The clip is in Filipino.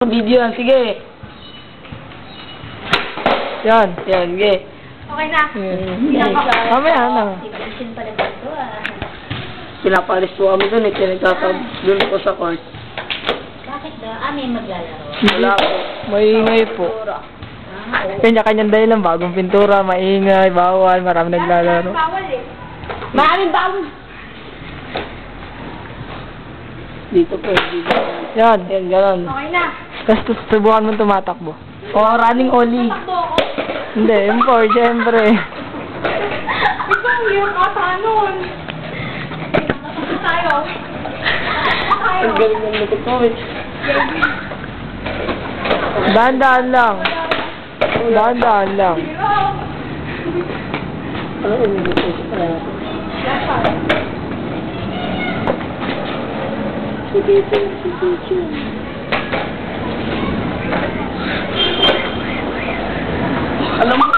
Naka-video yan. Sige. Yan. Yan, sige. Okay na. Mamaya na. Iba-isin pala dito Pinapalis po kami dun eh. Pinagtatab dun po sa court. Bakit daw? May maglalaro. Wala po. Maingay po. Kanya-kanyang dahilan. Bagong pintura, maingay, bawal, marami naglalaro. Bawal eh. Maraming bawal. Dito po. Dito. Yan. Yan, ganon. Okay na. Tapos subukan mo tumatakbo. O, running ollie. Takbo ako. Hindi, import, syempre. Ikaw yung kasanon. Tayo. Ang galing ng lukot ko eh. Dahan-dahan lang. Dahan-dahan lang. Ano yung lukot ko? Sige. Alam mo,